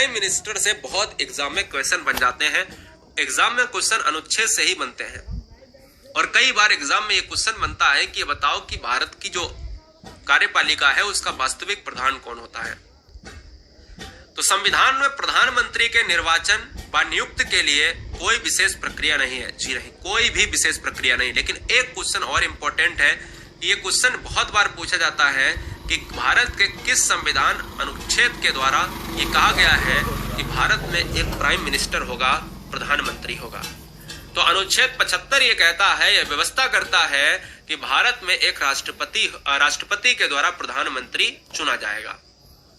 Prime minister से बहुत exam में क्वेश्चन बन जाते हैं। एग्जाम में क्वेश्चन अनुच्छेद से ही बनते हैं और कई बार एग्जाम में ये क्वेश्चन बनता है कि ये बताओ कि भारत की जो कार्यपालिका है उसका वास्तविक प्रधान कौन होता है। तो संविधान में प्रधानमंत्री के निर्वाचन व नियुक्त के लिए कोई विशेष प्रक्रिया नहीं है। जी नहीं, कोई भी विशेष प्रक्रिया नहीं। लेकिन एक क्वेश्चन और इम्पोर्टेंट है, ये क्वेश्चन बहुत बार पूछा जाता है कि भारत के किस संविधान अनुच्छेद के द्वारा ये कहा गया है कि भारत में एक प्राइम मिनिस्टर होगा, प्रधानमंत्री होगा। तो अनुच्छेद 75 ये कहता है, यह व्यवस्था करता है कि भारत में एक राष्ट्रपति के द्वारा प्रधानमंत्री चुना जाएगा।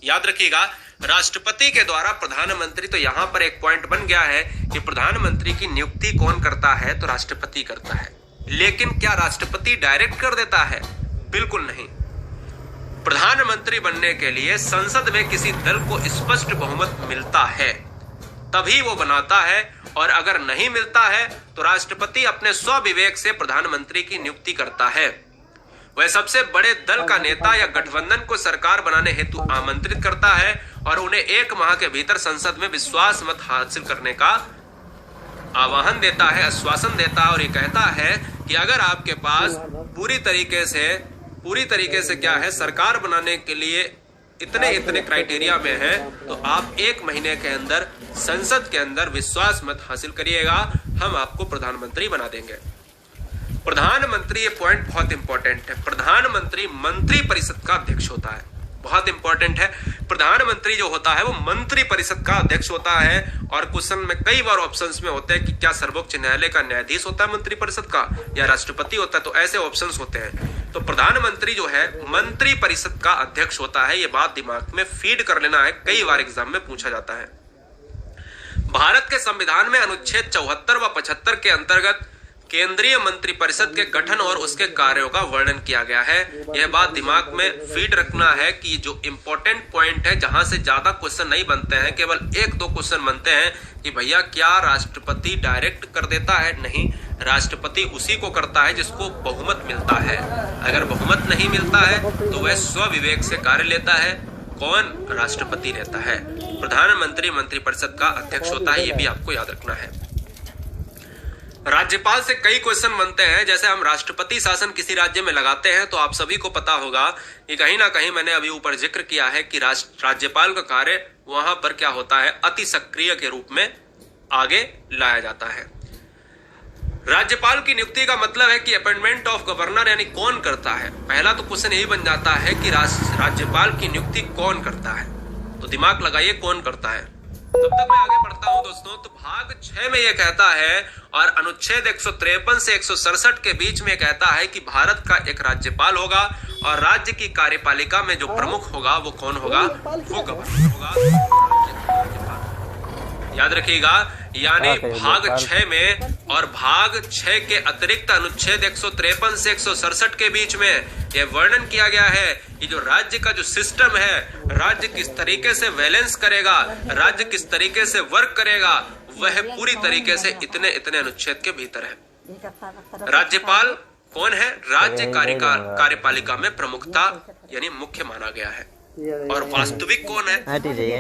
याद रखिएगा, राष्ट्रपति के द्वारा प्रधानमंत्री। तो यहां पर एक पॉइंट बन गया है कि प्रधानमंत्री की नियुक्ति कौन करता है, तो राष्ट्रपति करता है। लेकिन क्या राष्ट्रपति डायरेक्ट कर देता है? बिल्कुल नहीं। प्रधानमंत्री बनने के लिए संसद में किसी दल को स्पष्ट बहुमत मिलता है तभी वो बनाता है, और अगर नहीं मिलता है तो राष्ट्रपति अपने स्वविवेक से प्रधानमंत्री की नियुक्ति करता है। वह सबसे बड़े दल का नेता या गठबंधन को सरकार बनाने हेतु आमंत्रित करता है और उन्हें 1 माह के भीतर संसद में विश्वास मत हासिल करने का आह्वान देता है, आश्वासन देता है, और ये कहता है कि अगर आपके पास पूरी तरीके से क्या है, सरकार बनाने के लिए इतने क्राइटेरिया में है, तो आप 1 महीने के अंदर संसद के अंदर विश्वास मत हासिल करिएगा, हम आपको प्रधानमंत्री बना देंगे। प्रधानमंत्री, ये पॉइंट बहुत इंपॉर्टेंट है, प्रधानमंत्री मंत्री परिषद का अध्यक्ष होता है। बहुत इंपॉर्टेंट है, प्रधानमंत्री जो होता है वो मंत्री परिषद का अध्यक्ष होता है। और क्वेश्चन में कई बार ऑप्शंस में होते हैं कि क्या सर्वोच्च न्यायालय का न्यायाधीश होता है मंत्री परिषद का, या राष्ट्रपति होता है, तो ऐसे ऑप्शंस होते हैं। तो प्रधानमंत्री जो है मंत्री परिषद का अध्यक्ष होता है। ये बात दिमाग में फीड कर लेना है, कई बार एग्जाम में पूछा जाता है। भारत के संविधान में अनुच्छेद 74 व 75 के अंतर्गत केंद्रीय मंत्रिपरिषद के गठन और उसके कार्यों का वर्णन किया गया है। यह बात दिमाग में फीड रखना है कि जो इंपॉर्टेंट पॉइंट है, जहां से ज्यादा क्वेश्चन नहीं बनते हैं, केवल 1-2 क्वेश्चन बनते हैं कि भैया क्या राष्ट्रपति डायरेक्ट कर देता है? नहीं, राष्ट्रपति उसी को करता है जिसको बहुमत मिलता है। अगर बहुमत नहीं मिलता है तो वह स्वविवेक से कार्य लेता है। कौन? राष्ट्रपति रहता है। प्रधानमंत्री मंत्रिपरिषद का अध्यक्ष होता है, ये भी आपको याद रखना है। राज्यपाल से कई क्वेश्चन बनते हैं। जैसे हम राष्ट्रपति शासन किसी राज्य में लगाते हैं तो आप सभी को पता होगा कि कहीं ना कहीं मैंने अभी ऊपर जिक्र किया है कि राज्यपाल का कार्य वहां पर क्या होता है, अति सक्रिय के रूप में आगे लाया जाता है। राज्यपाल की नियुक्ति का मतलब है कि अपॉइंटमेंट ऑफ गवर्नर, यानी कौन करता है। पहला तो क्वेश्चन यही बन जाता है कि राज्यपाल की नियुक्ति कौन करता है, तो दिमाग लगाइए कौन करता है। तब तक मैं आगे बढ़ता हूं दोस्तों। तो भाग 6 में यह कहता है, और अनुच्छेद 153 से 167 के बीच में कहता है कि भारत का एक राज्यपाल होगा और राज्य की कार्यपालिका में जो प्रमुख होगा वो कौन होगा, वो गवर्नर होगा। याद रखिएगा, यानी भाग 6 में और भाग 6 के अतिरिक्त अनुच्छेद 153 से 167 के बीच में यह वर्णन किया गया है कि जो राज्य का जो सिस्टम है, राज्य किस तरीके से बैलेंस करेगा, राज्य किस तरीके से वर्क करेगा, वह पूरी तरीके से इतने अनुच्छेद के भीतर है। राज्यपाल कौन है? राज्य कार्यपालिका में प्रमुखता यानी मुख्य माना गया है। और वास्तविक कौन है?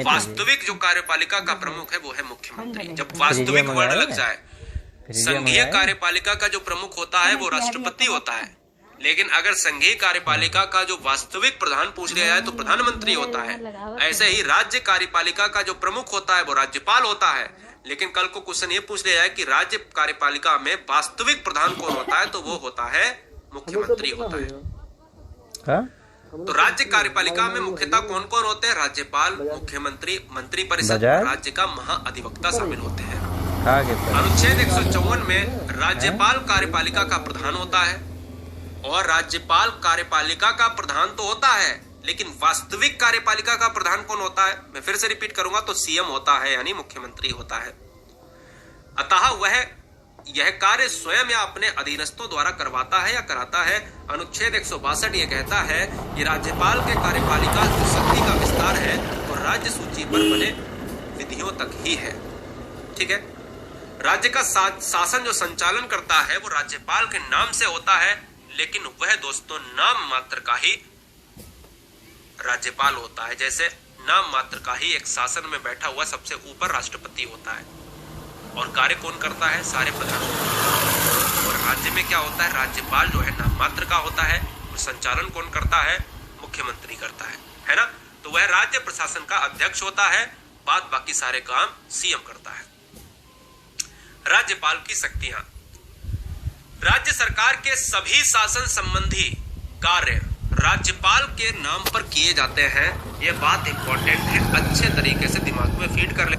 वास्तविक जो कार्यपालिका का प्रमुख है वो है मुख्यमंत्री। जब वास्तविक वर्ड लग जाए, संघीय कार्यपालिका का जो प्रमुख होता है वो राष्ट्रपति होता है, लेकिन अगर संघीय कार्यपालिका का जो वास्तविक प्रधान पूछ लिया जाए तो प्रधानमंत्री होता है। ऐसे ही राज्य कार्यपालिका का जो प्रमुख होता है वो राज्यपाल होता है। लेकिन कल को क्वेश्चन ये पूछ लिया जाए कि राज्य कार्यपालिका में वास्तविक प्रधान कौन होता है, तो वो होता है मुख्यमंत्री होता है। तो राज्य कार्यपालिका में मुख्यतः कौन कौन होते हैं? राज्यपाल, मुख्यमंत्री, मंत्रिपरिषद, राज्य का महाअधिवक्ता शामिल होते हैं। अनुच्छेद 154 में राज्यपाल कार्यपालिका का प्रधान होता है, और राज्यपाल कार्यपालिका का प्रधान तो होता है, लेकिन वास्तविक कार्यपालिका का प्रधान कौन होता है? मैं फिर से रिपीट करूंगा, तो सीएम होता है, यानी मुख्यमंत्री होता है। अतः वह यह कार्य स्वयं या अपने अधीनस्थों द्वारा करवाता है या कराता है। अनुच्छेद 162 ये कहता है कि राज्यपाल के कार्यपालिका जो शक्ति का विस्तार है वो राज्य सूची पर बने विधियों तक ही है। ठीक है, राज्य का शासन जो संचालन करता है वो राज्यपाल के नाम से होता है, लेकिन वह दोस्तों नाम मात्र का ही राज्यपाल होता है। जैसे नाम मात्र का ही एक शासन में बैठा हुआ सबसे ऊपर राष्ट्रपति होता है, और कार्य कौन करता है? सारे प्रधानमंत्री। और राज्य में क्या होता है? राज्यपाल जो है नाम मात्र का होता है, और संचालन कौन करता है? मुख्यमंत्री करता है ना। तो वह राज्य प्रशासन का अध्यक्ष होता है, बाद बाकी सारे काम सीएम करता है। राज्यपाल की शक्तियां। राज्य सरकार के सभी शासन संबंधी कार्य राज्यपाल के नाम पर किए जाते हैं। यह बात इंपॉर्टेंट है, अच्छे तरीके से दिमाग में फीड कर ले।